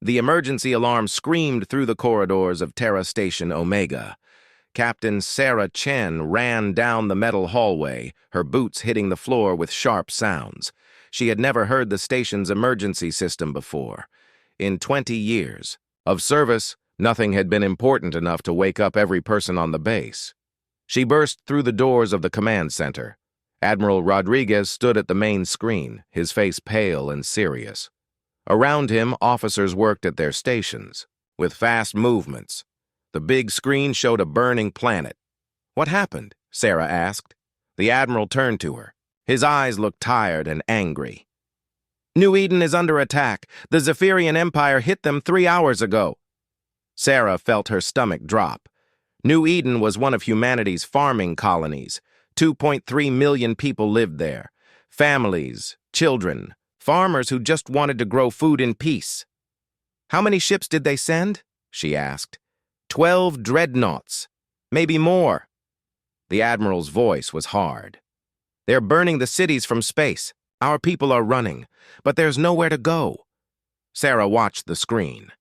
The emergency alarm screamed through the corridors of Terra Station Omega. Captain Sarah Chen ran down the metal hallway, her boots hitting the floor with sharp sounds. She had never heard the station's emergency system before. In 20 years of service, nothing had been important enough to wake up every person on the base. She burst through the doors of the command center. Admiral Rodriguez stood at the main screen, his face pale and serious. Around him, officers worked at their stations, with fast movements. The big screen showed a burning planet. "What happened?" Sarah asked. The Admiral turned to her. His eyes looked tired and angry. "New Eden is under attack. The Zephyrian Empire hit them 3 hours ago." Sarah felt her stomach drop. New Eden was one of humanity's farming colonies. 2.3 million people lived there. Families, children, farmers who just wanted to grow food in peace. "How many ships did they send?" she asked. 12 dreadnoughts. Maybe more." The Admiral's voice was hard. "They're burning the cities from space. Our people are running, but there's nowhere to go." Sarah watched the screen.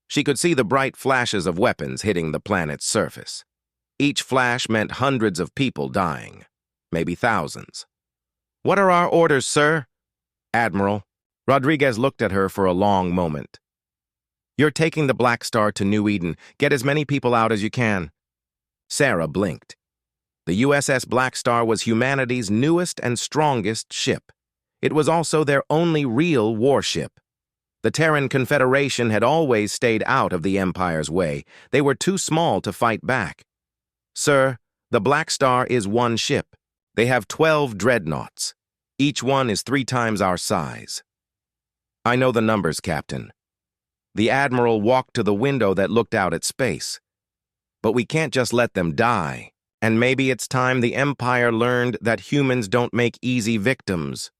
She could see the bright flashes of weapons hitting the planet's surface. Each flash meant hundreds of people dying, maybe thousands. "What are our orders, sir?" "Admiral." Rodriguez looked at her for a long moment. "You're taking the Blackstar to New Eden. Get as many people out as you can." Sarah blinked. The USS Blackstar was humanity's newest and strongest ship. It was also their only real warship. The Terran Confederation had always stayed out of the Empire's way. They were too small to fight back. "Sir, the Blackstar is one ship. They have 12 dreadnoughts. Each one is 3 times our size." "I know the numbers, Captain." The Admiral walked to the window that looked out at space. "But we can't just let them die. And maybe it's time the Empire learned that humans don't make easy victims."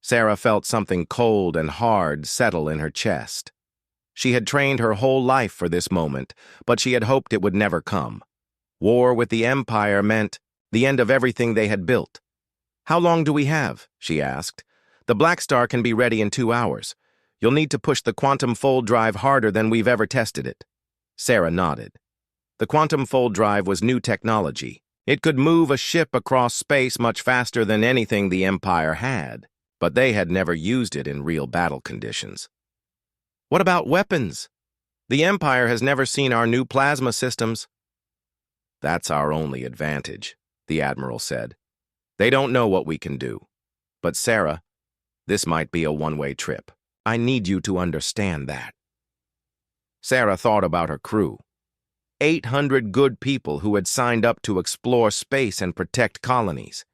Sarah felt something cold and hard settle in her chest. She had trained her whole life for this moment, but she had hoped it would never come. War with the Empire meant the end of everything they had built. "How long do we have?" she asked. "The Blackstar can be ready in 2 hours. You'll need to push the quantum fold drive harder than we've ever tested it." Sarah nodded. The quantum fold drive was new technology. It could move a ship across space much faster than anything the Empire had, but they had never used it in real battle conditions. "What about weapons? The Empire has never seen our new plasma systems." "That's our only advantage," the Admiral said. "They don't know what we can do. But Sarah, this might be a one-way trip. I need you to understand that." Sarah thought about her crew. 800 good people who had signed up to explore space and protect colonies.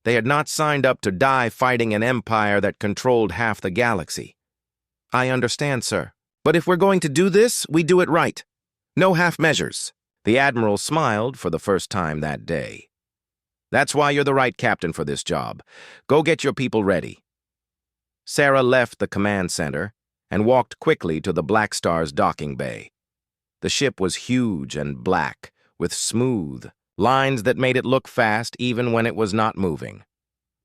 They had not signed up to die fighting an empire that controlled half the galaxy. "I understand, sir. But if we're going to do this, we do it right. No half measures." The Admiral smiled for the first time that day. "That's why you're the right captain for this job. Go get your people ready." Sarah left the command center and walked quickly to the Blackstar's docking bay. The ship was huge and black, with smooth lines that made it look fast even when it was not moving.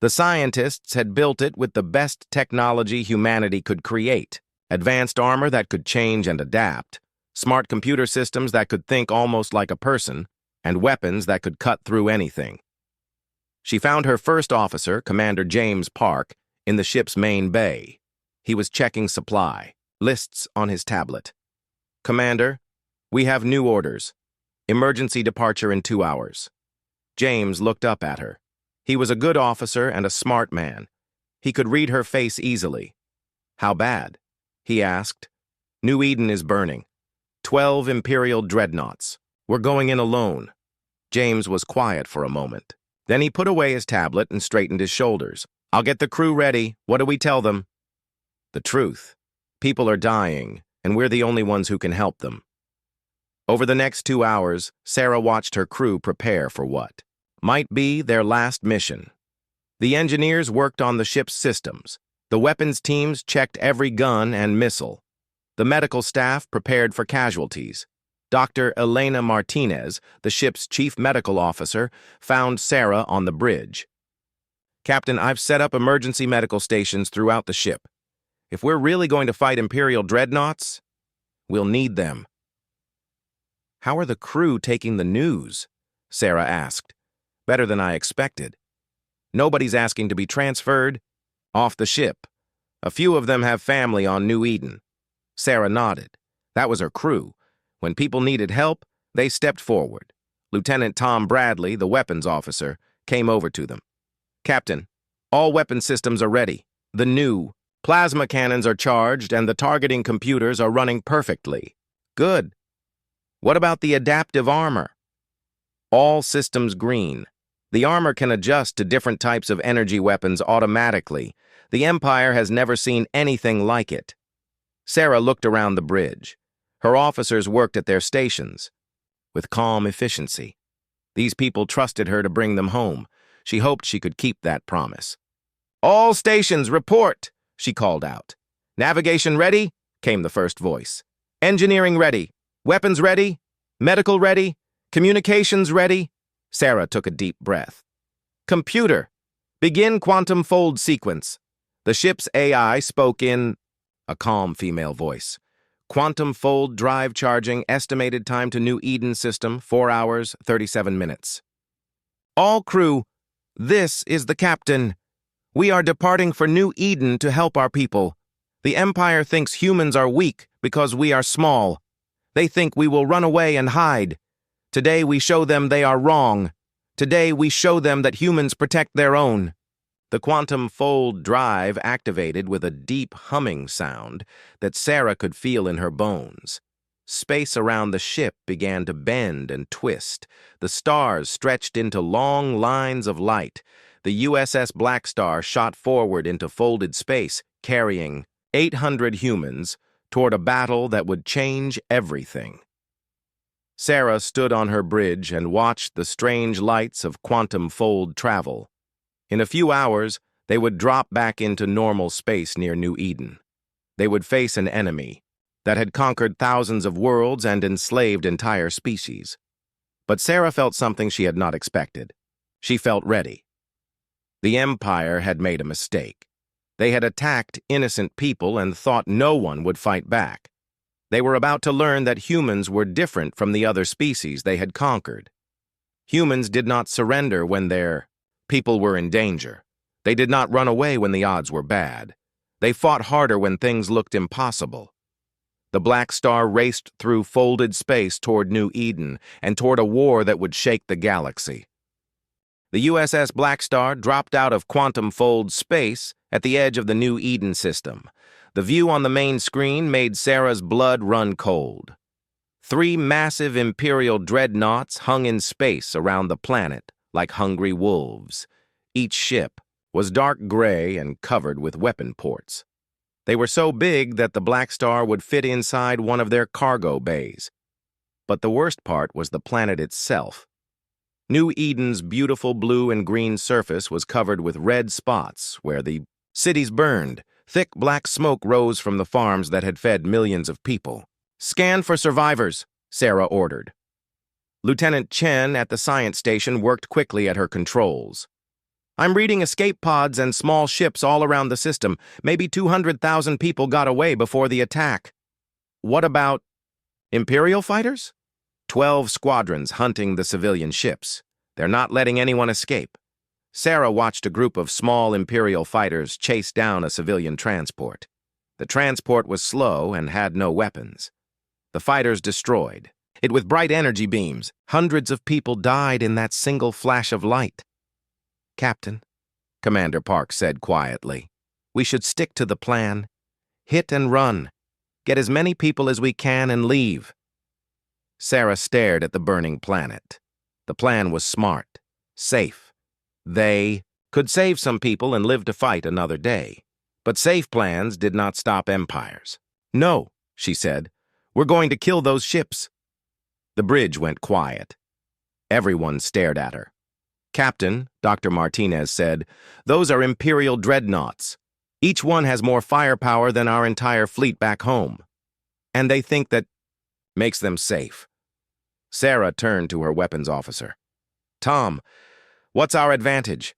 The scientists had built it with the best technology humanity could create: advanced armor that could change and adapt, smart computer systems that could think almost like a person, and weapons that could cut through anything. She found her first officer, Commander James Park, in the ship's main bay. He was checking supply, lists on his tablet. "Commander, we have new orders. Emergency departure in 2 hours." James looked up at her. He was a good officer and a smart man. He could read her face easily. "How bad?" he asked. "New Eden is burning. 12 Imperial dreadnoughts. We're going in alone." James was quiet for a moment. Then he put away his tablet and straightened his shoulders. "I'll get the crew ready. What do we tell them?" "The truth. People are dying, and we're the only ones who can help them." Over the next 2 hours, Sarah watched her crew prepare for what might be their last mission. The engineers worked on the ship's systems. The weapons teams checked every gun and missile. The medical staff prepared for casualties. Dr. Elena Martinez, the ship's chief medical officer, found Sarah on the bridge. "Captain, I've set up emergency medical stations throughout the ship. If we're really going to fight Imperial dreadnoughts, We'll need them. How are the crew taking the news? Sarah asked. Better than I expected. Nobody's asking to be transferred. Off the ship. A few of them have family on New Eden. Sarah nodded. That was her crew. When people needed help, they stepped forward. Lieutenant Tom Bradley, the weapons officer, came over to them. Captain, all weapon systems are ready. The new plasma cannons are charged and the targeting computers are running perfectly. Good. What about the adaptive armor? All systems green. The armor can adjust to different types of energy weapons automatically. The Empire has never seen anything like it. Sarah looked around the bridge. Her officers worked at their stations with calm efficiency. These people trusted her to bring them home. She hoped she could keep that promise. All stations, report, she called out. Navigation ready, came the first voice. Engineering ready. Weapons ready. Medical ready. Communications ready. Sarah took a deep breath. Computer, begin quantum fold sequence. The ship's AI spoke in a calm female voice. Quantum fold drive charging, estimated time to New Eden system, 4 hours, 37 minutes. All crew, this is the captain. We are departing for New Eden to help our people. The Empire thinks humans are weak because we are small. They think we will run away and hide. Today we show them they are wrong. Today we show them that humans protect their own. The quantum fold drive activated with a deep humming sound that Sarah could feel in her bones. Space around the ship began to bend and twist. The stars stretched into long lines of light. The USS Blackstar shot forward into folded space, carrying 800 humans toward a battle that would change everything. Sarah stood on her bridge and watched the strange lights of quantum fold travel. In a few hours, they would drop back into normal space near New Eden. They would face an enemy that had conquered thousands of worlds and enslaved entire species. But Sarah felt something she had not expected. She felt ready. The Empire had made a mistake. They had attacked innocent people and thought no one would fight back. They were about to learn that humans were different from the other species they had conquered. Humans did not surrender when their people were in danger. They did not run away when the odds were bad. They fought harder when things looked impossible. The Black Star raced through folded space toward New Eden and toward a war that would shake the galaxy. The USS Blackstar dropped out of quantum fold space at the edge of the New Eden system. The view on the main screen made Sarah's blood run cold. 3 massive Imperial dreadnoughts hung in space around the planet like hungry wolves. Each ship was dark gray and covered with weapon ports. They were so big that the Blackstar would fit inside one of their cargo bays. But the worst part was the planet itself. New Eden's beautiful blue and green surface was covered with red spots where the cities burned. Thick black smoke rose from the farms that had fed millions of people. Scan for survivors, Sarah ordered. Lieutenant Chen at the science station worked quickly at her controls. I'm reading escape pods and small ships all around the system. Maybe 200,000 people got away before the attack. What about Imperial fighters? 12 squadrons hunting the civilian ships. They're not letting anyone escape. Sarah watched a group of small Imperial fighters chase down a civilian transport. The transport was slow and had no weapons. The fighters destroyed it with bright energy beams. Hundreds of people died in that single flash of light. Captain, Commander Park said quietly, we should stick to the plan. Hit and run. Get as many people as we can and leave. Sarah stared at the burning planet. The plan was smart, safe. They could save some people and live to fight another day. But safe plans did not stop empires. No, she said, we're going to kill those ships. The bridge went quiet. Everyone stared at her. Captain, Dr. Martinez said, those are Imperial dreadnoughts. Each one has more firepower than our entire fleet back home. And they think that makes them safe. Sarah turned to her weapons officer. Tom, what's our advantage?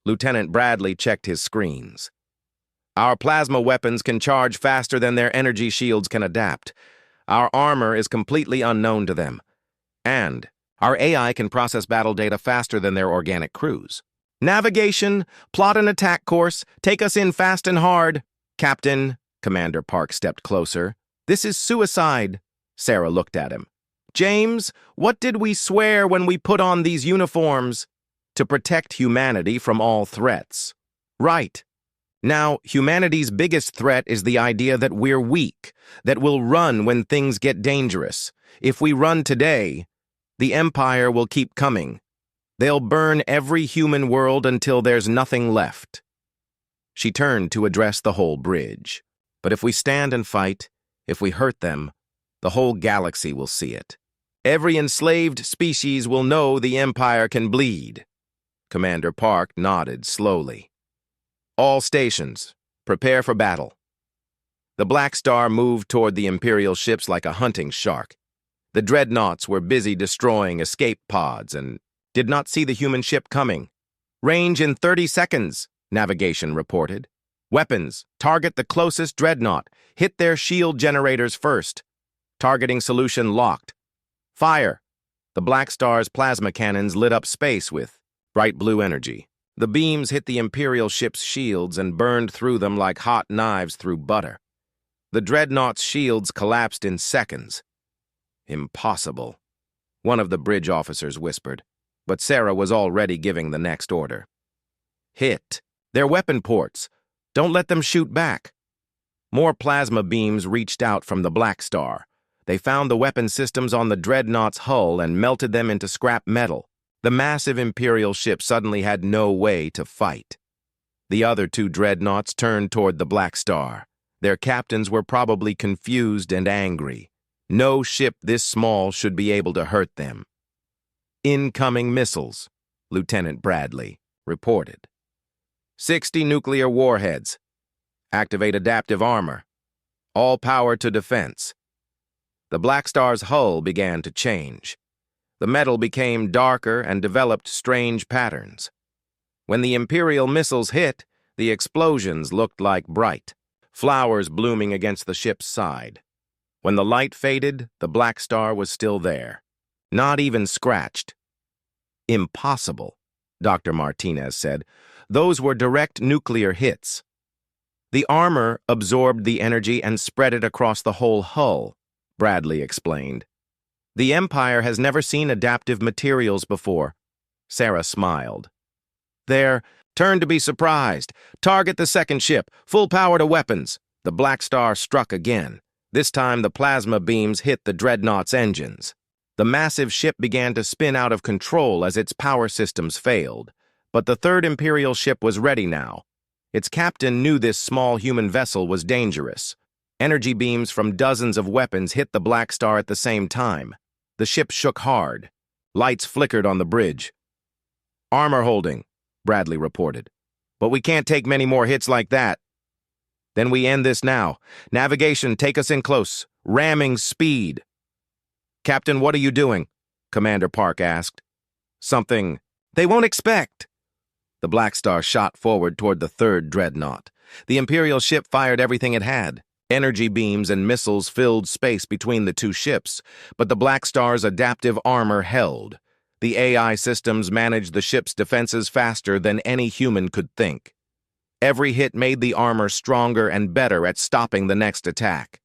Lieutenant Bradley checked his screens. Our plasma weapons can charge faster than their energy shields can adapt. Our armor is completely unknown to them. And our AI can process battle data faster than their organic crews. Navigation, plot an attack course, take us in fast and hard. Captain, Commander Park stepped closer. This is suicide. Sarah looked at him. James, what did we swear when we put on these uniforms? To protect humanity from all threats. Right. Now, humanity's biggest threat is the idea that we're weak, that we'll run when things get dangerous. If we run today, the Empire will keep coming. They'll burn every human world until there's nothing left. She turned to address the whole bridge. But if we stand and fight, if we hurt them, the whole galaxy will see it. Every enslaved species will know the Empire can bleed. Commander Park nodded slowly. All stations, prepare for battle. The Blackstar moved toward the Imperial ships like a hunting shark. The dreadnoughts were busy destroying escape pods and did not see the human ship coming. Range in 30 seconds, navigation reported. Weapons, target the closest dreadnought. Hit their shield generators first. Targeting solution locked. Fire. The Blackstar's plasma cannons lit up space with bright blue energy. The beams hit the Imperial ship's shields and burned through them like hot knives through butter. The dreadnought's shields collapsed in seconds. Impossible, one of the bridge officers whispered, but Sarah was already giving the next order. Hit. They're weapon ports. Don't let them shoot back. More plasma beams reached out from the Blackstar. They found the weapon systems on the dreadnought's hull and melted them into scrap metal. The massive Imperial ship suddenly had no way to fight. The other two dreadnoughts turned toward the Blackstar. Their captains were probably confused and angry. No ship this small should be able to hurt them. Incoming missiles, Lieutenant Bradley reported. 60 nuclear warheads. Activate adaptive armor. All power to defense. The Blackstar's hull began to change. The metal became darker and developed strange patterns. When the Imperial missiles hit, the explosions looked like bright flowers blooming against the ship's side. When the light faded, the Blackstar was still there, not even scratched. Impossible, Dr. Martinez said. Those were direct nuclear hits. The armor absorbed the energy and spread it across the whole hull, Bradley explained. The Empire has never seen adaptive materials before. Sarah smiled. There, turn to be surprised. Target the second ship. Full power to weapons. The Blackstar struck again. This time the plasma beams hit the dreadnought's engines. The massive ship began to spin out of control as its power systems failed. But the third Imperial ship was ready now. Its captain knew this small human vessel was dangerous. Energy beams from dozens of weapons hit the Blackstar at the same time. The ship shook hard. Lights flickered on the bridge. Armor holding, Bradley reported. But we can't take many more hits like that. Then we end this now. Navigation, take us in close. Ramming speed. Captain, what are you doing? Commander Park asked. Something they won't expect. The Blackstar shot forward toward the third dreadnought. The Imperial ship fired everything it had. Energy beams and missiles filled space between the two ships, but the Blackstar's adaptive armor held. The AI systems managed the ship's defenses faster than any human could think. Every hit made the armor stronger and better at stopping the next attack.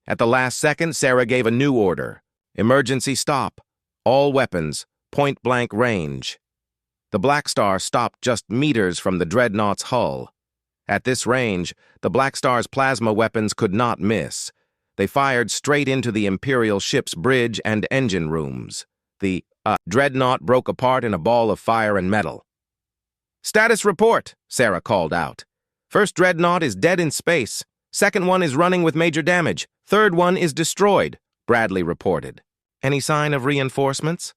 At the last second, Sarah gave a new order. Emergency stop. All weapons, point-blank range. The Blackstar stopped just meters from the dreadnought's hull. At this range, the Blackstar's plasma weapons could not miss. They fired straight into the Imperial ship's bridge and engine rooms. The dreadnought broke apart in a ball of fire and metal. Status report, Sarah called out. First dreadnought is dead in space. Second one is running with major damage. Third one is destroyed, Bradley reported. Any sign of reinforcements?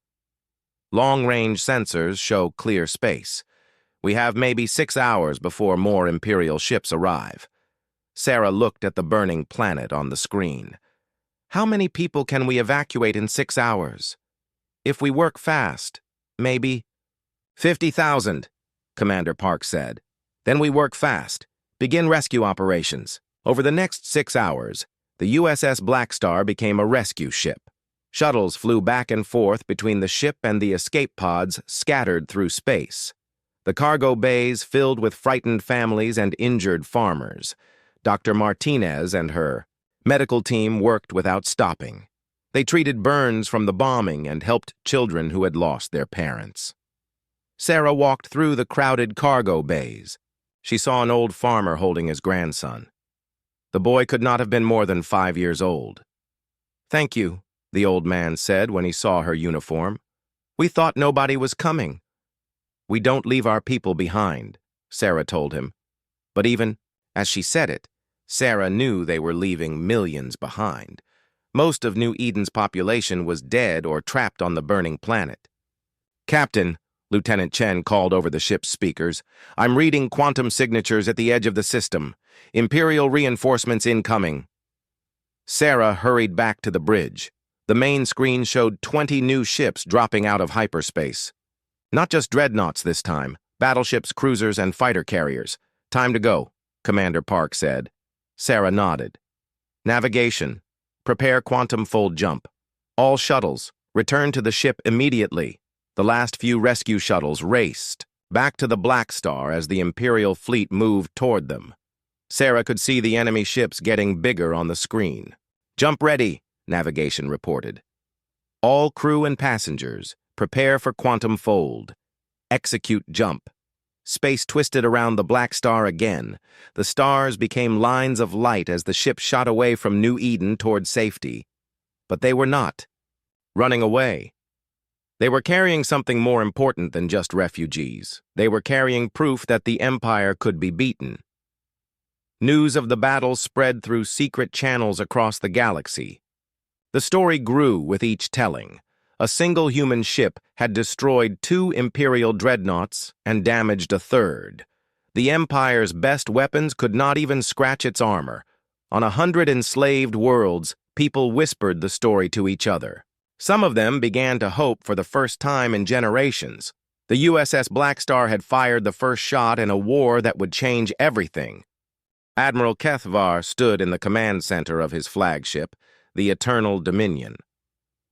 Long-range sensors show clear space. We have maybe 6 hours before more Imperial ships arrive. Sarah looked at the burning planet on the screen. How many people can we evacuate in 6 hours? If we work fast, maybe 50,000, Commander Park said. Then we work fast. Begin rescue operations. Over the next 6 hours, The USS Blackstar became a rescue ship. Shuttles flew back and forth between the ship and the escape pods scattered through space. The cargo bays filled with frightened families and injured farmers. Dr. Martinez and her medical team worked without stopping. They treated burns from the bombing and helped children who had lost their parents. Sarah walked through the crowded cargo bays. She saw an old farmer holding his grandson. The boy could not have been more than 5 years old. "Thank you," the old man said when he saw her uniform. "We thought nobody was coming." "We don't leave our people behind," Sarah told him. But even as she said it, Sarah knew they were leaving millions behind. Most of New Eden's population was dead or trapped on the burning planet. "Captain," Lieutenant Chen called over the ship's speakers, "I'm reading quantum signatures at the edge of the system. Imperial reinforcements incoming." Sarah hurried back to the bridge. The main screen showed 20 new ships dropping out of hyperspace. Not just dreadnoughts this time, battleships, cruisers, and fighter carriers. "Time to go," Commander Park said. Sarah nodded. "Navigation. Prepare quantum fold jump. All shuttles, return to the ship immediately." The last few rescue shuttles raced back to the Blackstar as the Imperial fleet moved toward them. Sarah could see the enemy ships getting bigger on the screen. "Jump ready," navigation reported. "All crew and passengers, prepare for quantum fold. Execute jump." Space twisted around the Blackstar again. The stars became lines of light as the ship shot away from New Eden toward safety. But they were not running away. They were carrying something more important than just refugees. They were carrying proof that the Empire could be beaten. News of the battle spread through secret channels across the galaxy. The story grew with each telling. A single human ship had destroyed 2 Imperial dreadnoughts and damaged a third. The Empire's best weapons could not even scratch its armor. On 100 enslaved worlds, people whispered the story to each other. Some of them began to hope for the first time in generations. The USS Blackstar had fired the first shot in a war that would change everything. Admiral Kethvar stood in the command center of his flagship, the Eternal Dominion.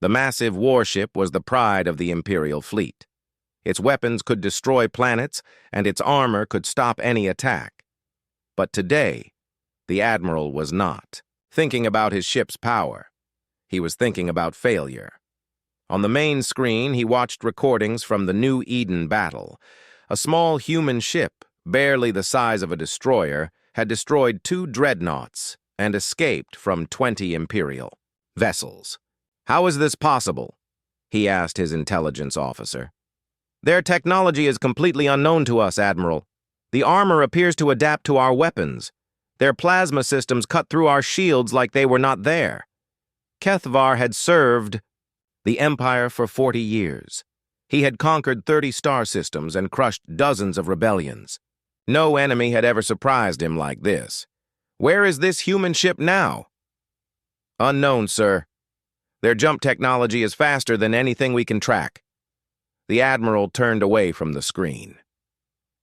The massive warship was the pride of the Imperial fleet. Its weapons could destroy planets, and its armor could stop any attack. But today, the Admiral was not thinking about his ship's power. He was thinking about failure. On the main screen, he watched recordings from the New Eden battle. A small human ship, barely the size of a destroyer, had destroyed 2 dreadnoughts and escaped from 20 Imperial vessels. "How is this possible?" he asked his intelligence officer. "Their technology is completely unknown to us, Admiral. The armor appears to adapt to our weapons. Their plasma systems cut through our shields like they were not there." Kethvar had served the Empire for 40 years. He had conquered 30 star systems and crushed dozens of rebellions. No enemy had ever surprised him like this. "Where is this human ship now?" "Unknown, sir. Their jump technology is faster than anything we can track." The Admiral turned away from the screen.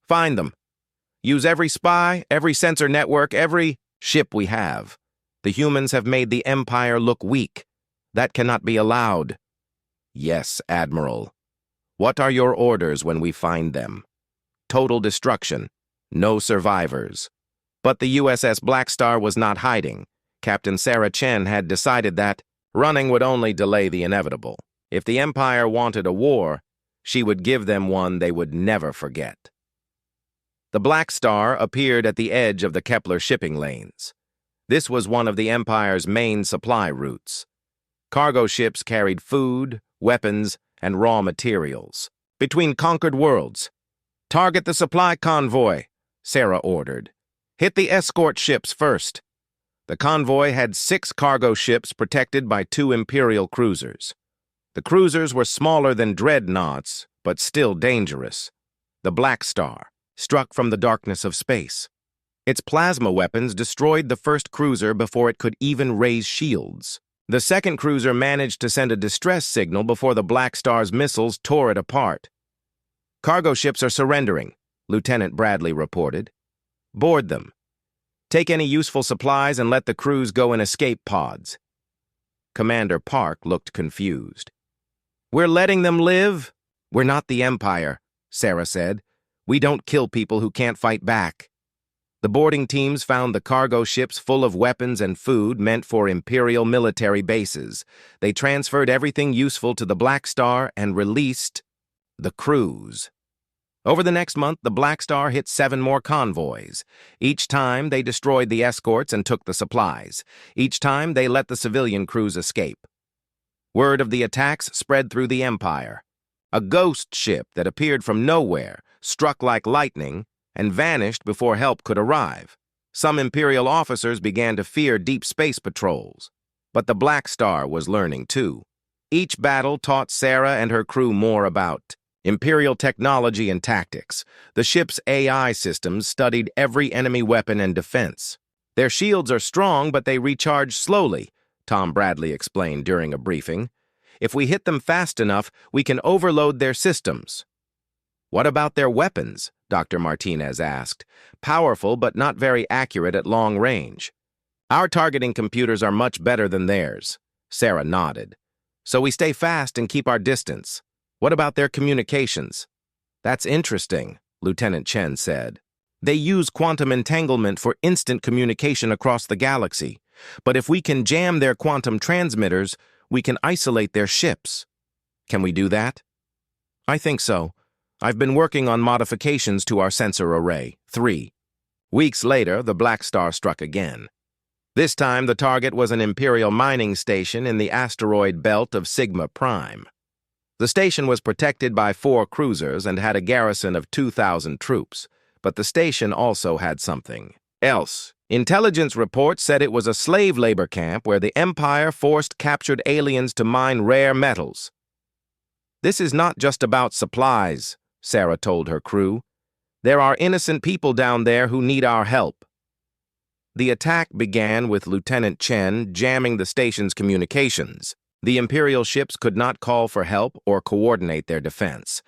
"Find them. Use every spy, every sensor network, every ship we have. The humans have made the Empire look weak. That cannot be allowed." "Yes, Admiral. What are your orders when we find them?" "Total destruction. No survivors." But the USS Blackstar was not hiding. Captain Sarah Chen had decided that running would only delay the inevitable. If the Empire wanted a war, she would give them one they would never forget. The Blackstar appeared at the edge of the Kepler shipping lanes. This was one of the Empire's main supply routes. Cargo ships carried food, weapons, and raw materials between conquered worlds. "Target the supply convoy," Sarah ordered. "Hit the escort ships first." The convoy had 6 cargo ships protected by 2 Imperial cruisers. The cruisers were smaller than dreadnoughts, but still dangerous. The Blackstar struck from the darkness of space. Its plasma weapons destroyed the first cruiser before it could even raise shields. The second cruiser managed to send a distress signal before the Blackstar's missiles tore it apart. "Cargo ships are surrendering," Lieutenant Bradley reported. "Board them." Take any useful supplies and let the crews go in escape pods. Commander Park looked confused. We're letting them live? We're not the Empire, Sarah said. We don't kill people who can't fight back. The boarding teams found the cargo ships full of weapons and food meant for Imperial military bases. They transferred everything useful to the Blackstar and released the crews. Over the next month, the Blackstar hit 7 more convoys. Each time, they destroyed the escorts and took the supplies. Each time, they let the civilian crews escape. Word of the attacks spread through the Empire. A ghost ship that appeared from nowhere, struck like lightning, and vanished before help could arrive. Some Imperial officers began to fear deep space patrols. But the Blackstar was learning too. Each battle taught Sarah and her crew more about Imperial technology and tactics. The ship's AI systems studied every enemy weapon and defense. Their shields are strong, but they recharge slowly, Tom Bradley explained during a briefing. If we hit them fast enough, we can overload their systems. What about their weapons? Dr. Martinez asked. Powerful, but not very accurate at long range. Our targeting computers are much better than theirs. Sarah nodded. So we stay fast and keep our distance. What about their communications? That's interesting, Lieutenant Chen said. They use quantum entanglement for instant communication across the galaxy. But if we can jam their quantum transmitters, we can isolate their ships. Can we do that? I think so. I've been working on modifications to our sensor array, 3. Weeks later, the Blackstar struck again. This time, the target was an Imperial mining station in the asteroid belt of Sigma Prime. The station was protected by 4 cruisers and had a garrison of 2,000 troops, but the station also had something else. Intelligence reports said it was a slave labor camp where the Empire forced captured aliens to mine rare metals. This is not just about supplies, Sarah told her crew. There are innocent people down there who need our help. The attack began with Lieutenant Chen jamming the station's communications. The Imperial ships could not call for help or coordinate their defense.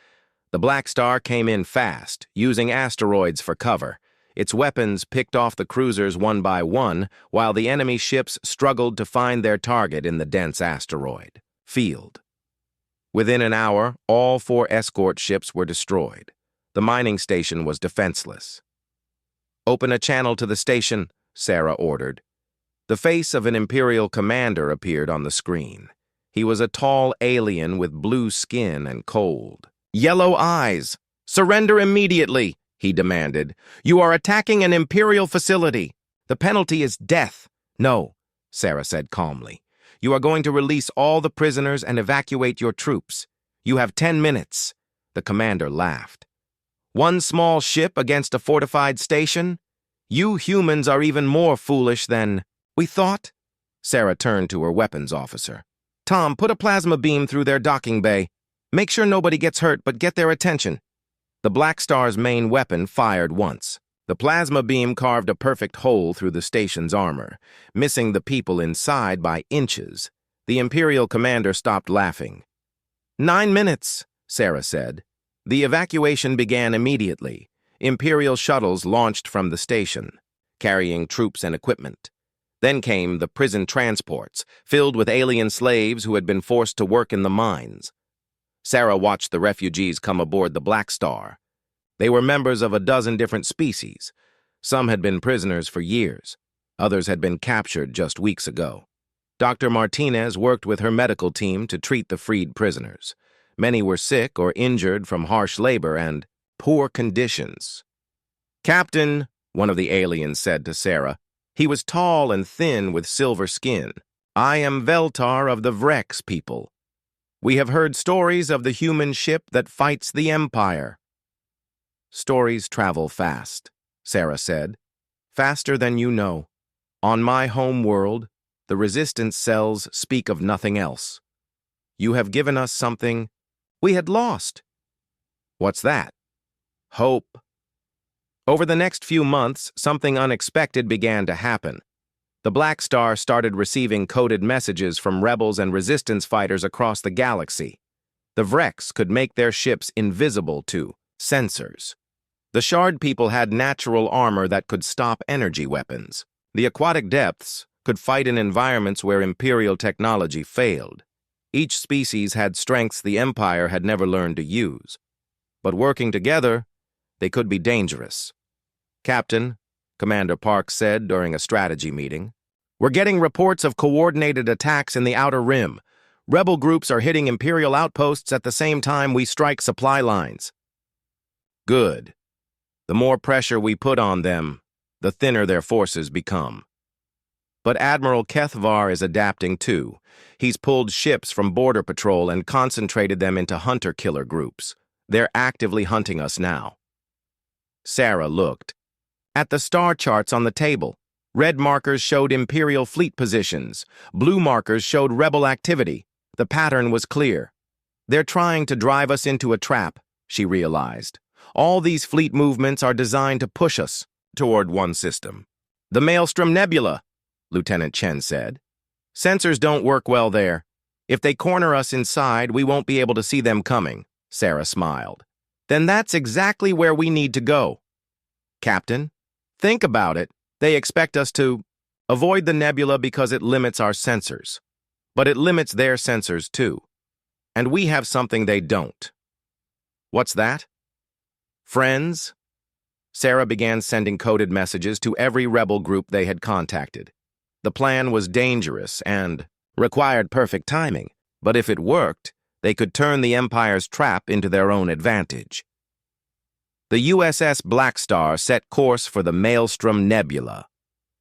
The Blackstar came in fast, using asteroids for cover. Its weapons picked off the cruisers one by one, while the enemy ships struggled to find their target in the dense asteroid field. Within an hour, all 4 escort ships were destroyed. The mining station was defenseless. Open a channel to the station, Sarah ordered. The face of an Imperial commander appeared on the screen. He was a tall alien with blue skin and cold, yellow eyes. Surrender immediately, he demanded. You are attacking an Imperial facility. The penalty is death. No, Sarah said calmly. You are going to release all the prisoners and evacuate your troops. You have 10 minutes. The commander laughed. 1 small ship against a fortified station? You humans are even more foolish than we thought. Sarah turned to her weapons officer. Tom, put a plasma beam through their docking bay. Make sure nobody gets hurt, but get their attention. The Blackstar's main weapon fired once. The plasma beam carved a perfect hole through the station's armor, missing the people inside by inches. The Imperial commander stopped laughing. 9 minutes, Sarah said. The evacuation began immediately. Imperial shuttles launched from the station, carrying troops and equipment. Then came the prison transports, filled with alien slaves who had been forced to work in the mines. Sarah watched the refugees come aboard the Blackstar. They were members of a dozen different species. Some had been prisoners for years. Others had been captured just weeks ago. Dr. Martinez worked with her medical team to treat the freed prisoners. Many were sick or injured from harsh labor and poor conditions. Captain, one of the aliens said to Sarah. He was tall and thin with silver skin. I am Veltar of the Vrex people. We have heard stories of the human ship that fights the Empire. Stories travel fast, Sarah said. Faster than you know. On my home world, the resistance cells speak of nothing else. You have given us something we had lost. What's that? Hope. Over the next few months, something unexpected began to happen. The Blackstar started receiving coded messages from rebels and resistance fighters across the galaxy. The Vrex could make their ships invisible to sensors. The Shard people had natural armor that could stop energy weapons. The aquatic depths could fight in environments where Imperial technology failed. Each species had strengths the Empire had never learned to use. But working together, they could be dangerous. "Captain," Commander Park said during a strategy meeting, "we're getting reports of coordinated attacks in the Outer Rim. Rebel groups are hitting Imperial outposts at the same time we strike supply lines." "Good. The more pressure we put on them, the thinner their forces become." But Admiral Kethvar is adapting too. He's pulled ships from Border Patrol and concentrated them into hunter-killer groups. They're actively hunting us now. Sarah looked. At the star charts on the table, red markers showed Imperial fleet positions. Blue markers showed rebel activity. The pattern was clear. "They're trying to drive us into a trap," she realized. "All these fleet movements are designed to push us toward one system." "The Maelstrom Nebula," Lieutenant Chen said. "Sensors don't work well there. If they corner us inside, we won't be able to see them coming," Sarah smiled. "Then that's exactly where we need to go." "Captain, think about it. They expect us to avoid the nebula because it limits our sensors. But it limits their sensors too. And we have something they don't." "What's that?" "Friends?" Sarah began sending coded messages to every rebel group they had contacted. The plan was dangerous and required perfect timing, but if it worked, they could turn the Empire's trap into their own advantage. The USS Blackstar set course for the Maelstrom Nebula.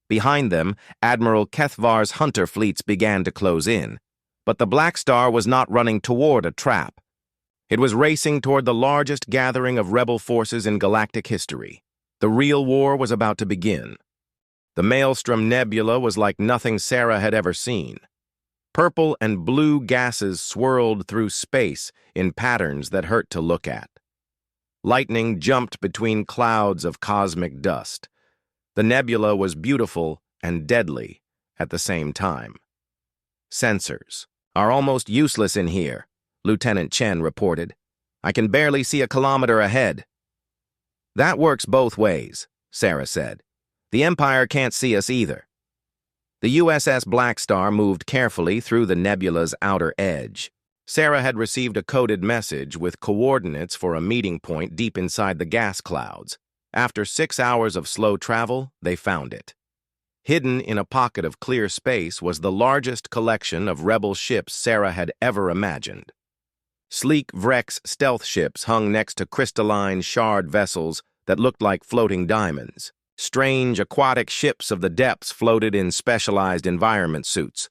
Behind them, Admiral Kethvar's hunter fleets began to close in, but the Blackstar was not running toward a trap. It was racing toward the largest gathering of rebel forces in galactic history. The real war was about to begin. The Maelstrom Nebula was like nothing Sarah had ever seen. Purple and blue gases swirled through space in patterns that hurt to look at. Lightning jumped between clouds of cosmic dust. The nebula was beautiful and deadly at the same time. "Sensors are almost useless in here," Lieutenant Chen reported. "I can barely see a kilometer ahead." "That works both ways," Sarah said. "The Empire can't see us either." The USS Blackstar moved carefully through the nebula's outer edge. Sarah had received a coded message with coordinates for a meeting point deep inside the gas clouds. After 6 hours of slow travel, they found it. Hidden in a pocket of clear space was the largest collection of rebel ships Sarah had ever imagined. Sleek Vrex stealth ships hung next to crystalline shard vessels that looked like floating diamonds. Strange aquatic ships of the depths floated in specialized environment suits.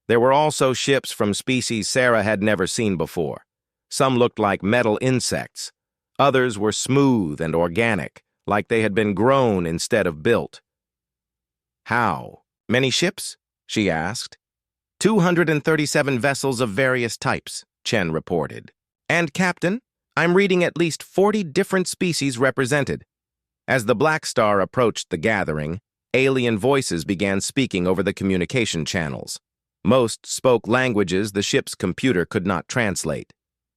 There were also ships from species Sarah had never seen before. Some looked like metal insects. Others were smooth and organic, like they had been grown instead of built. "How many ships?" she asked. 237 vessels of various types, Chen reported. "And, Captain, I'm reading at least 40 different species represented." As the Blackstar approached the gathering, alien voices began speaking over the communication channels. Most spoke languages the ship's computer could not translate.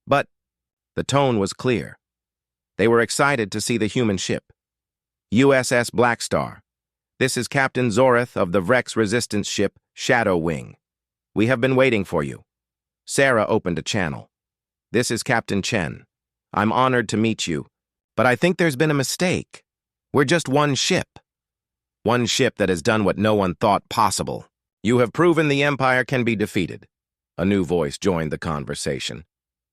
But the tone was clear. They were excited to see the human ship. "USS Blackstar. This is Captain Zoreth of the Vrex resistance ship Shadow Wing. We have been waiting for you." Sarah opened a channel. "This is Captain Chen. I'm honored to meet you, but I think there's been a mistake. We're just one ship. One ship that has done what no one thought possible. You have proven the Empire can be defeated." A new voice joined the conversation.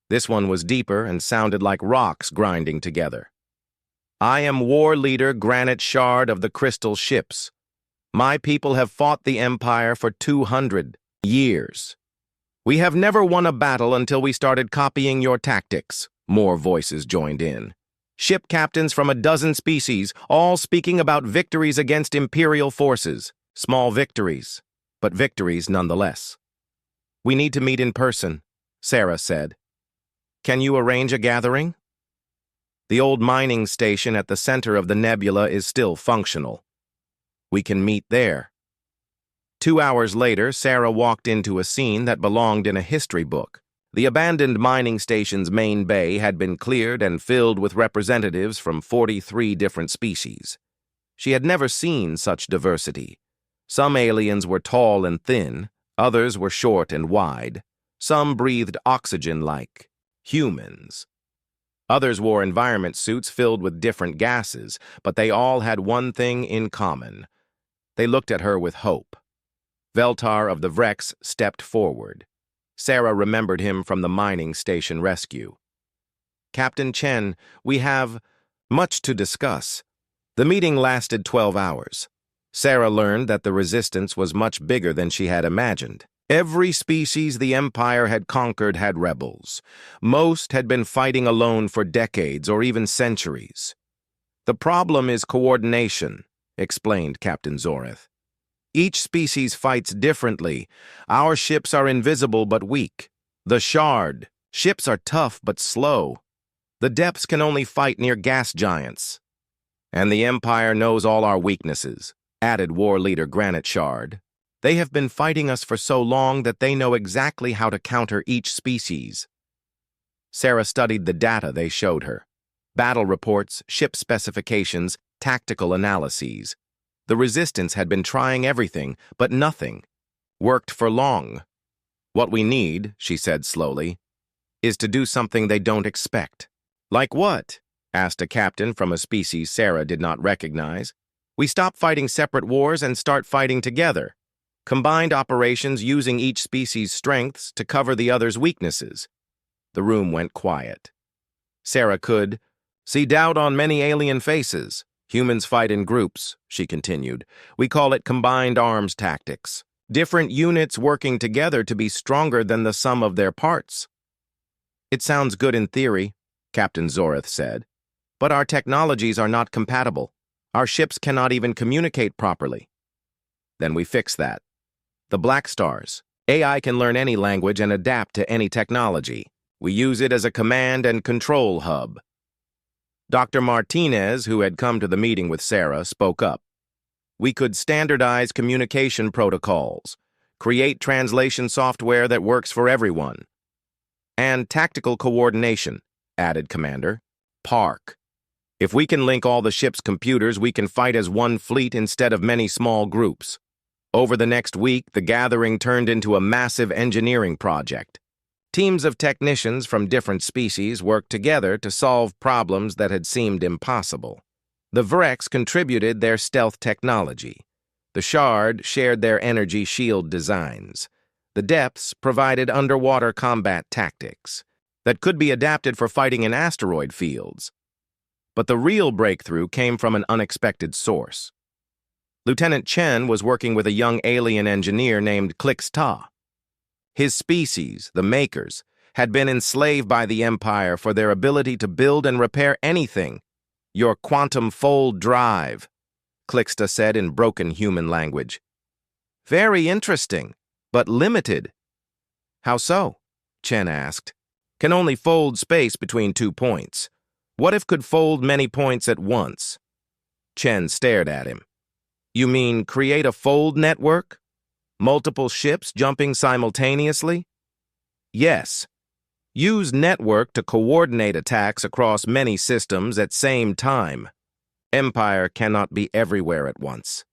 This one was deeper and sounded like rocks grinding together. "I am War Leader Granite Shard of the Crystal Ships. My people have fought the Empire for 200 years. We have never won a battle until we started copying your tactics." More voices joined in. Ship captains from a dozen species, all speaking about victories against Imperial forces. Small victories, but victories nonetheless. "We need to meet in person," Sarah said. "Can you arrange a gathering?" The old mining station at the center of the nebula is still functional. "We can meet there." 2 hours later, Sarah walked into a scene that belonged in a history book. The abandoned mining station's main bay had been cleared and filled with representatives from 43 different species. She had never seen such diversity. Some aliens were tall and thin, others were short and wide. Some breathed oxygen like humans. Others wore environment suits filled with different gases, but they all had one thing in common. They looked at her with hope. Veltar of the Vrex stepped forward. Sarah remembered him from the mining station rescue. "Captain Chen, we have much to discuss." The meeting lasted 12 hours. Sarah learned that the resistance was much bigger than she had imagined. Every species the Empire had conquered had rebels. Most had been fighting alone for decades or even centuries. "The problem is coordination," explained Captain Zoreth. "Each species fights differently. Our ships are invisible but weak. The Shard ships are tough but slow. The Depths can only fight near gas giants. And the Empire knows all our weaknesses," added War Leader Granite Shard. "They have been fighting us for so long that they know exactly how to counter each species." Sarah studied the data they showed her. Battle reports, ship specifications, tactical analyses. The Resistance had been trying everything, but nothing worked for long. "What we need," she said slowly, "is to do something they don't expect." "Like what?" asked a captain from a species Sarah did not recognize. "We stop fighting separate wars and start fighting together. Combined operations using each species' strengths to cover the other's weaknesses." The room went quiet. Sarah could see doubt on many alien faces. "Humans fight in groups," she continued. "We call it combined arms tactics. Different units working together to be stronger than the sum of their parts." "It sounds good in theory," Captain Zoreth said. "But our technologies are not compatible. Our ships cannot even communicate properly." "Then we fix that. The Blackstars. AI can learn any language and adapt to any technology. We use it as a command and control hub." Dr. Martinez, who had come to the meeting with Sarah, spoke up. "We could standardize communication protocols, create translation software that works for everyone." "And tactical coordination," added Commander Park. "If we can link all the ship's computers, we can fight as one fleet instead of many small groups." Over the next week, the gathering turned into a massive engineering project. Teams of technicians from different species worked together to solve problems that had seemed impossible. The Vrex contributed their stealth technology. The Shard shared their energy shield designs. The Depths provided underwater combat tactics that could be adapted for fighting in asteroid fields. But the real breakthrough came from an unexpected source. Lieutenant Chen was working with a young alien engineer named Clixta. His species, the Makers, had been enslaved by the Empire for their ability to build and repair anything. "Your quantum fold drive," Clixta said in broken human language. "Very interesting, but limited." "How so?" Chen asked. "Can only fold space between 2 points. What if could fold many points at once?" Chen stared at him. "You mean create a fold network? Multiple ships jumping simultaneously?" "Yes. Use network to coordinate attacks across many systems at same time. Empire cannot be everywhere at once."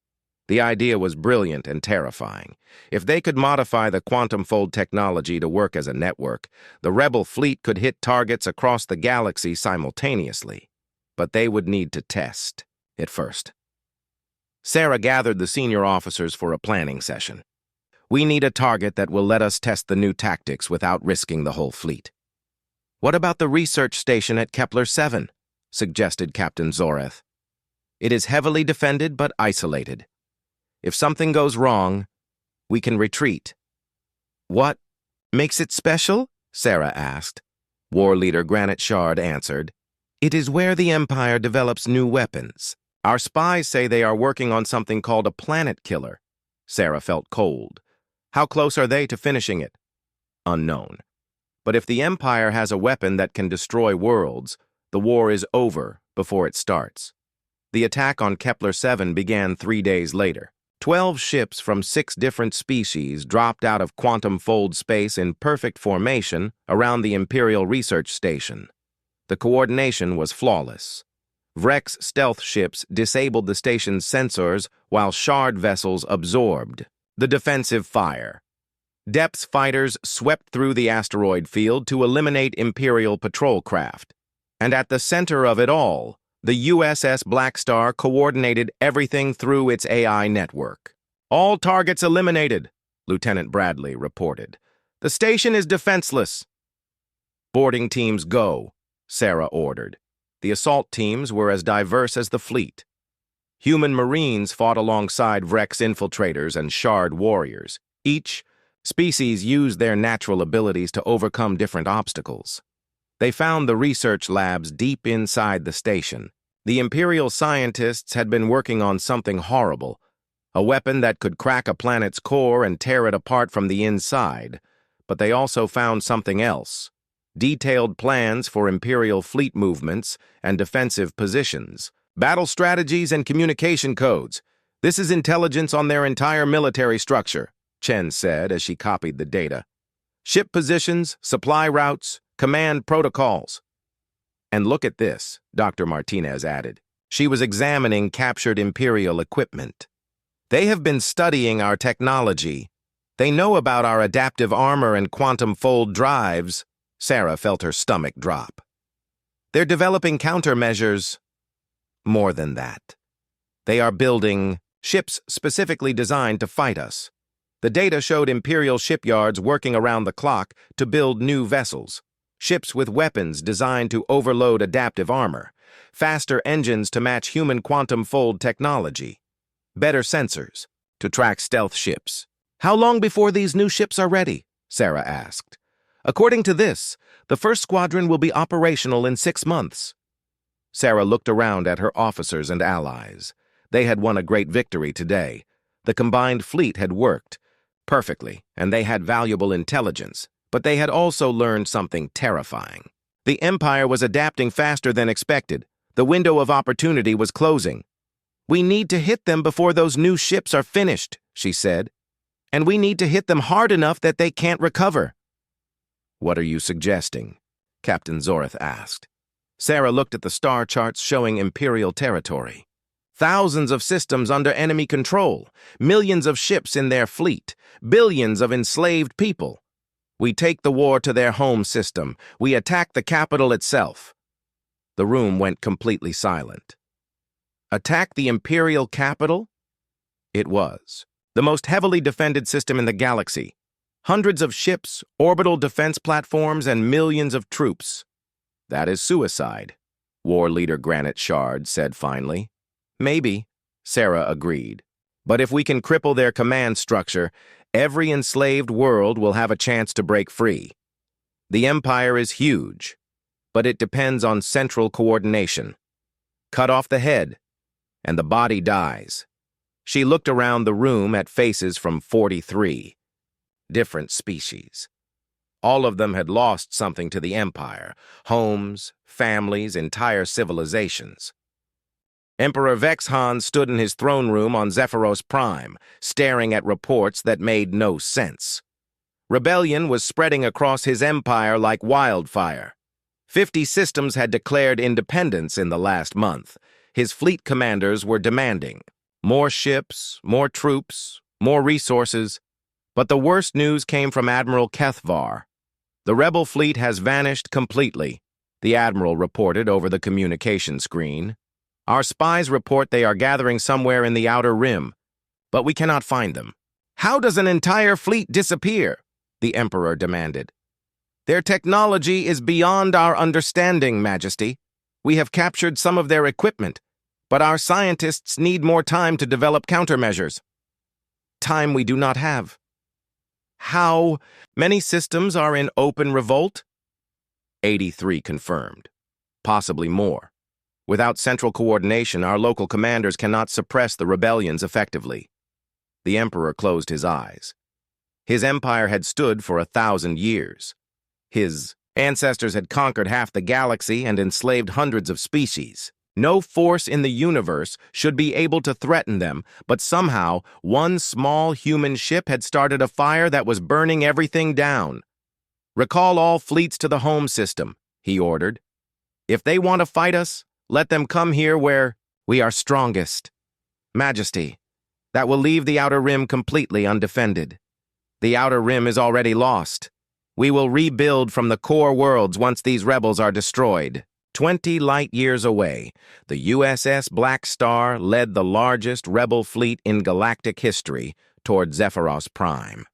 The idea was brilliant and terrifying. If they could modify the quantum fold technology to work as a network, the rebel fleet could hit targets across the galaxy simultaneously. But they would need to test it first. Sarah gathered the senior officers for a planning session. "We need a target that will let us test the new tactics without risking the whole fleet." "What about the research station at Kepler 7? Suggested Captain Zoreth. "It is heavily defended but isolated. If something goes wrong, we can retreat." "What makes it special?" Sarah asked. War Leader Granite Shard answered. "It is where the Empire develops new weapons. Our spies say they are working on something called a planet killer." Sarah felt cold. "How close are they to finishing it?" "Unknown. But if the Empire has a weapon that can destroy worlds, the war is over before it starts." The attack on Kepler 7 began 3 days later. 12 ships from 6 different species dropped out of quantum fold space in perfect formation around the Imperial Research Station. The coordination was flawless. Vrek's stealth ships disabled the station's sensors while shard vessels absorbed the defensive fire. Depth fighters swept through the asteroid field to eliminate Imperial patrol craft. And at the center of it all, the USS Blackstar coordinated everything through its AI network. "All targets eliminated," Lieutenant Bradley reported. "The station is defenseless." "Boarding teams go," Sarah ordered. The assault teams were as diverse as the fleet. Human Marines fought alongside Vrek's infiltrators and shard warriors. Each species used their natural abilities to overcome different obstacles. They found the research labs deep inside the station. The Imperial scientists had been working on something horrible, a weapon that could crack a planet's core and tear it apart from the inside. But they also found something else: detailed plans for Imperial fleet movements and defensive positions, battle strategies and communication codes. "This is intelligence on their entire military structure," Chen said as she copied the data. "Ship positions, supply routes, command protocols." "And look at this," Dr. Martinez added. She was examining captured Imperial equipment. "They have been studying our technology. They know about our adaptive armor and quantum fold drives." Sarah felt her stomach drop. "They're developing countermeasures." "More than that. They are building ships specifically designed to fight us." The data showed Imperial shipyards working around the clock to build new vessels. Ships with weapons designed to overload adaptive armor, faster engines to match human quantum fold technology, better sensors to track stealth ships. "How long before these new ships are ready?" Sarah asked. "According to this, the first squadron will be operational in 6 months. Sarah looked around at her officers and allies. They had won a great victory today. The combined fleet had worked perfectly, and they had valuable intelligence. But they had also learned something terrifying. The Empire was adapting faster than expected. The window of opportunity was closing. "We need to hit them before those new ships are finished," she said. "And we need to hit them hard enough that they can't recover." "What are you suggesting?" Captain Zorith asked. Sarah looked at the star charts showing Imperial territory. Thousands of systems under enemy control, millions of ships in their fleet, billions of enslaved people. "We take the war to their home system. We attack the capital itself." The room went completely silent. Attack the Imperial capital? It was. The most heavily defended system in the galaxy. Hundreds of ships, orbital defense platforms, and millions of troops. "That is suicide," War Leader Granite Shard said finally. "Maybe," Sarah agreed. "But if we can cripple their command structure, every enslaved world will have a chance to break free. The Empire is huge, but it depends on central coordination. Cut off the head, and the body dies." She looked around the room at faces from 43 different species. All of them had lost something to the Empire: homes, families, entire civilizations. Emperor Vexhan stood in his throne room on Zephyros Prime, staring at reports that made no sense. Rebellion was spreading across his empire like wildfire. 50 systems had declared independence in the last month. His fleet commanders were demanding more ships, more troops, more resources. But the worst news came from Admiral Kethvar. "The rebel fleet has vanished completely," the admiral reported over the communication screen. "Our spies report they are gathering somewhere in the Outer Rim, but we cannot find them." "How does an entire fleet disappear?" the Emperor demanded. "Their technology is beyond our understanding, Majesty. We have captured some of their equipment, but our scientists need more time to develop countermeasures." "Time we do not have." "How many systems are in open revolt?" 83 confirmed. Possibly more. Without central coordination, our local commanders cannot suppress the rebellions effectively. The Emperor closed his eyes. His empire had stood for 1,000 years. His ancestors had conquered half the galaxy and enslaved hundreds of species. No force in the universe should be able to threaten them, but somehow one small human ship had started a fire that was burning everything down. "Recall all fleets to the home system," he ordered. "If they want to fight us, let them come here where we are strongest. Majesty, that will leave the Outer Rim completely undefended. The Outer Rim is already lost. We will rebuild from the core worlds once these rebels are destroyed." 20 light-years away, the USS Blackstar led the largest rebel fleet in galactic history toward Zephyros Prime.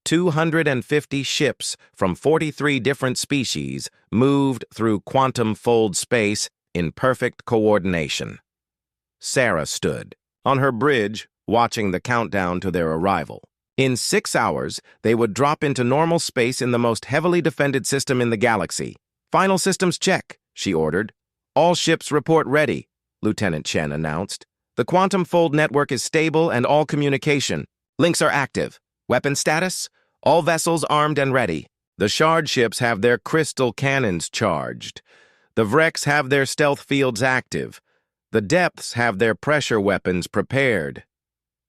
250 ships from 43 different species moved through quantum-fold space in perfect coordination. Sarah stood on her bridge, watching the countdown to their arrival. In 6 hours, they would drop into normal space in the most heavily defended system in the galaxy. "Final systems check," she ordered. "All ships report ready," Lieutenant Chen announced. "The quantum fold network is stable and all communication. Links are active. Weapon status? All vessels armed and ready. The shard ships have their crystal cannons charged. The Vrex have their stealth fields active. The depths have their pressure weapons prepared."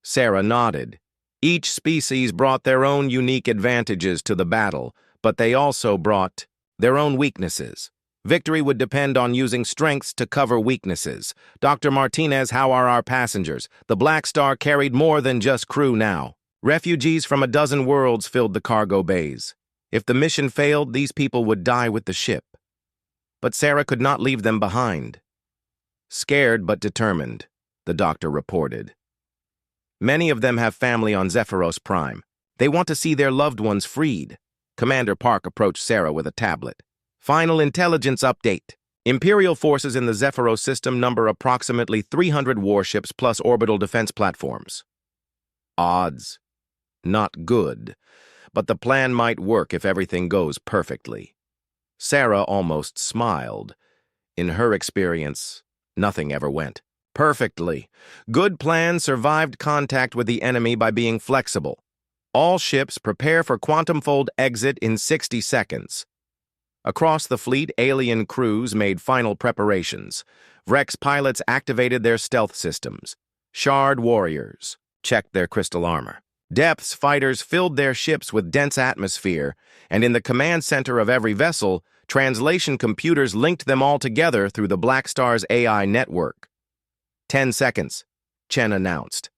Sarah nodded. Each species brought their own unique advantages to the battle, but they also brought their own weaknesses. Victory would depend on using strengths to cover weaknesses. "Dr. Martinez, how are our passengers?" The Blackstar carried more than just crew now. Refugees from a dozen worlds filled the cargo bays. If the mission failed, these people would die with the ship. But Sarah could not leave them behind. "Scared but determined," the doctor reported. "Many of them have family on Zephyros Prime. They want to see their loved ones freed." Commander Park approached Sarah with a tablet. "Final intelligence update. Imperial forces in the Zephyros system number approximately 300 warships plus orbital defense platforms." Odds. Not good, but the plan might work if everything goes perfectly. Sarah almost smiled. In her experience, nothing ever went perfectly. Good plans survived contact with the enemy by being flexible. All ships prepare for quantum fold exit in 60 seconds. Across the fleet, alien crews made final preparations. Vrex pilots activated their stealth systems. Shard warriors checked their crystal armor. Depths fighters filled their ships with dense atmosphere, and in the command center of every vessel, translation computers linked them all together through the Blackstar's AI network. 10 seconds, Chen announced.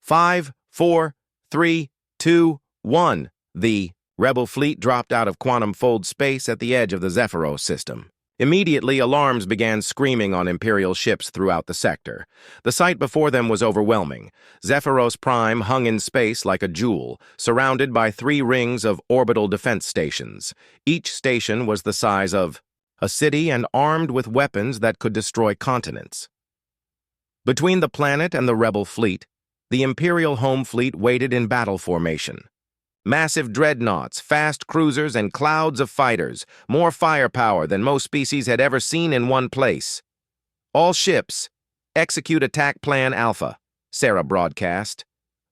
5, 4, 3, 2, 1. The rebel fleet dropped out of quantum fold space at the edge of the Zephyros system. Immediately, alarms began screaming on Imperial ships throughout the sector. The sight before them was overwhelming. Zephyros Prime hung in space like a jewel, surrounded by 3 rings of orbital defense stations. Each station was the size of a city and armed with weapons that could destroy continents. Between the planet and the rebel fleet, the Imperial home fleet waited in battle formation. Massive dreadnoughts, fast cruisers, and clouds of fighters, more firepower than most species had ever seen in one place. "All ships, execute attack plan Alpha," Sarah broadcast.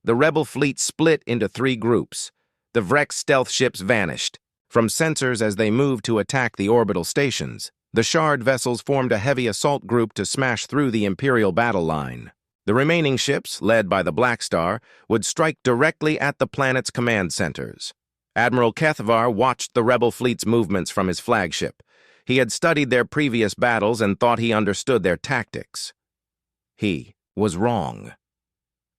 The rebel fleet split into 3 groups. The Vrex stealth ships vanished. From sensors as they moved to attack the orbital stations, the Shard vessels formed a heavy assault group to smash through the Imperial battle line. The remaining ships, led by the Blackstar, would strike directly at the planet's command centers. Admiral Kethvar watched the rebel fleet's movements from his flagship. He had studied their previous battles and thought he understood their tactics. He was wrong.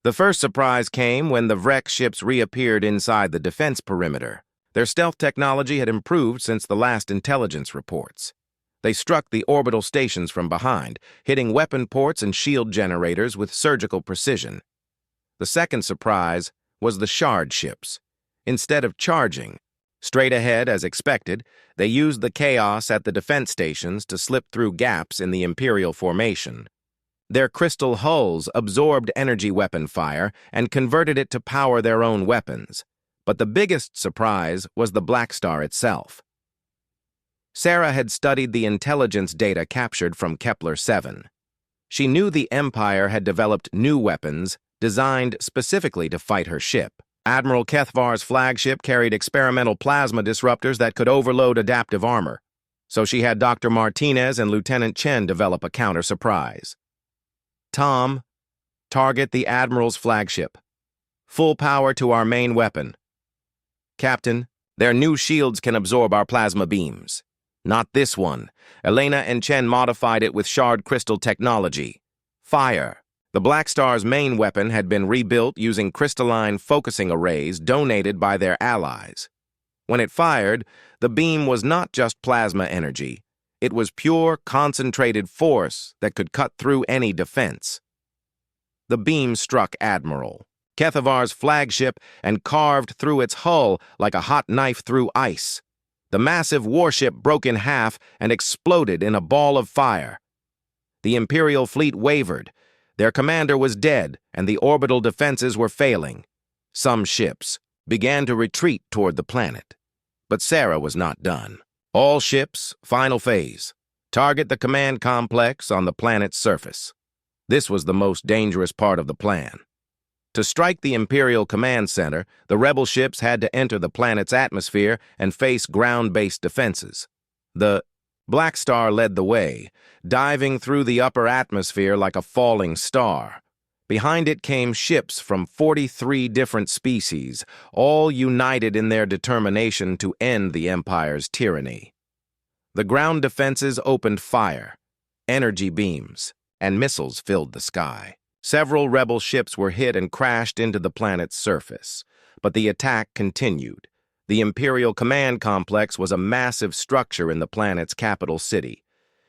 The first surprise came when the Vrex ships reappeared inside the defense perimeter. Their stealth technology had improved since the last intelligence reports. They struck the orbital stations from behind, hitting weapon ports and shield generators with surgical precision. The second surprise was the Shard ships. Instead of charging straight ahead as expected, they used the chaos at the defense stations to slip through gaps in the Imperial formation. Their crystal hulls absorbed energy weapon fire and converted it to power their own weapons. But the biggest surprise was the Blackstar itself. Sarah had studied the intelligence data captured from Kepler-7. She knew the Empire had developed new weapons designed specifically to fight her ship. Admiral Kethvar's flagship carried experimental plasma disruptors that could overload adaptive armor. so she had Dr. Martinez and Lieutenant Chen develop a counter-surprise. Tom, target the Admiral's flagship. Full power to our main weapon. Captain, their new shields can absorb our plasma beams. Not this one. Elena and Chen modified it with shard crystal technology. Fire. The Blackstar's main weapon had been rebuilt using crystalline focusing arrays donated by their allies. When it fired, the beam was not just plasma energy. It was pure, concentrated force that could cut through any defense. The beam struck Admiral Kethavar's flagship and carved through its hull like a hot knife through ice. The massive warship broke in half and exploded in a ball of fire. The Imperial fleet wavered. Their commander was dead, and the orbital defenses were failing. Some ships began to retreat toward the planet. But Sarah was not done. All ships, final phase. Target the command complex on the planet's surface. This was the most dangerous part of the plan. To strike the Imperial Command Center, the rebel ships had to enter the planet's atmosphere and face ground-based defenses. The Blackstar led the way, diving through the upper atmosphere like a falling star. Behind it came ships from 43 different species, all united in their determination to end the Empire's tyranny. The ground defenses opened fire. Energy beams and missiles filled the sky. Several rebel ships were hit and crashed into the planet's surface, but the attack continued. The Imperial Command Complex was a massive structure in the planet's capital city.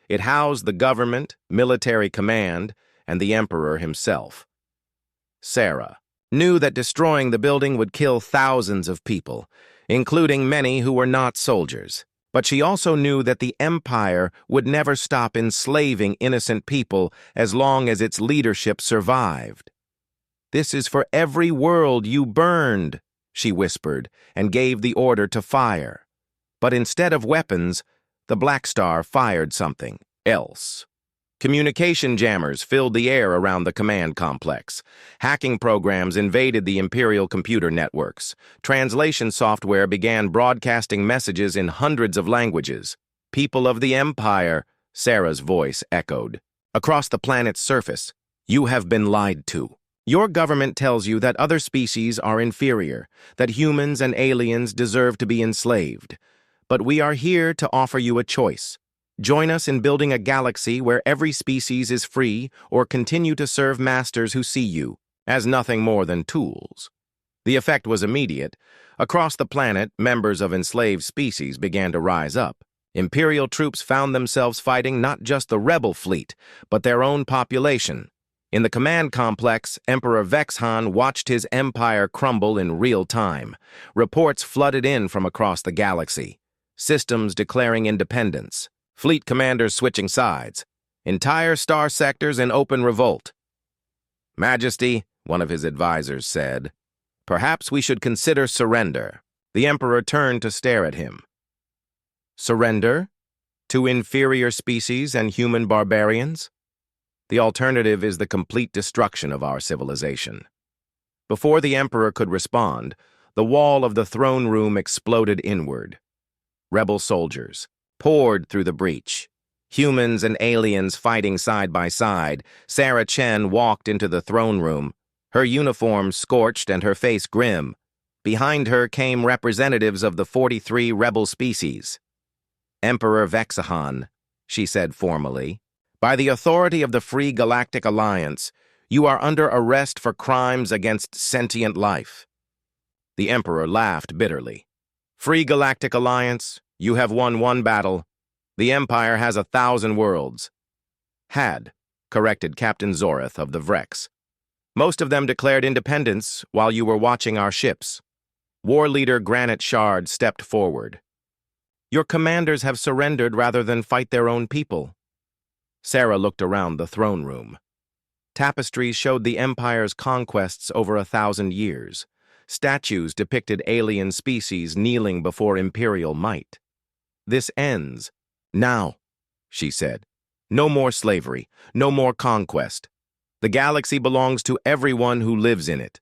It housed the government, military command, and the Emperor himself. Sarah knew that destroying the building would kill thousands of people, including many who were not soldiers. But she also knew that the Empire would never stop enslaving innocent people as long as its leadership survived. "This is for every world you burned," she whispered, and gave the order to fire. But instead of weapons, the Blackstar fired something else. Communication jammers filled the air around the command complex. Hacking programs invaded the Imperial computer networks. Translation software began broadcasting messages in hundreds of languages. "People of the Empire," Sarah's voice echoed. "Across the planet's surface, you have been lied to. Your government tells you that other species are inferior, that humans and aliens deserve to be enslaved. But we are here to offer you a choice. Join us in building a galaxy where every species is free, or continue to serve masters who see you as nothing more than tools." The effect was immediate. Across the planet, members of enslaved species began to rise up. Imperial troops found themselves fighting not just the rebel fleet, but their own population. In the command complex, Emperor Vexhan watched his empire crumble in real time. Reports flooded in from across the galaxy. Systems declaring independence. Fleet commanders switching sides. Entire star sectors in open revolt. "Majesty," one of his advisors said, "perhaps we should consider surrender." The Emperor turned to stare at him. "Surrender? To inferior species and human barbarians? The alternative is the complete destruction of our civilization." Before the Emperor could respond, the wall of the throne room exploded inward. Rebel soldiers poured through the breach. Humans and aliens fighting side by side. Sarah Chen walked into the throne room, her uniform scorched and her face grim. Behind her came representatives of the 43 rebel species. "Emperor Vexhan," she said formally, "by the authority of the Free Galactic Alliance, you are under arrest for crimes against sentient life." The Emperor laughed bitterly. "Free Galactic Alliance, you have won one battle. The Empire has 1,000 worlds." "Had," corrected Captain Zoreth of the Vrex. "Most of them declared independence while you were watching our ships." War leader Granite Shard stepped forward. "Your commanders have surrendered rather than fight their own people." Sarah looked around the throne room. Tapestries showed the Empire's conquests over 1,000 years. Statues depicted alien species kneeling before imperial might. "This ends now," she said. "No more slavery, no more conquest. The galaxy belongs to everyone who lives in it."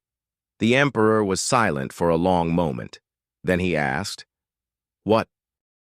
The Emperor was silent for a long moment. Then he asked, "What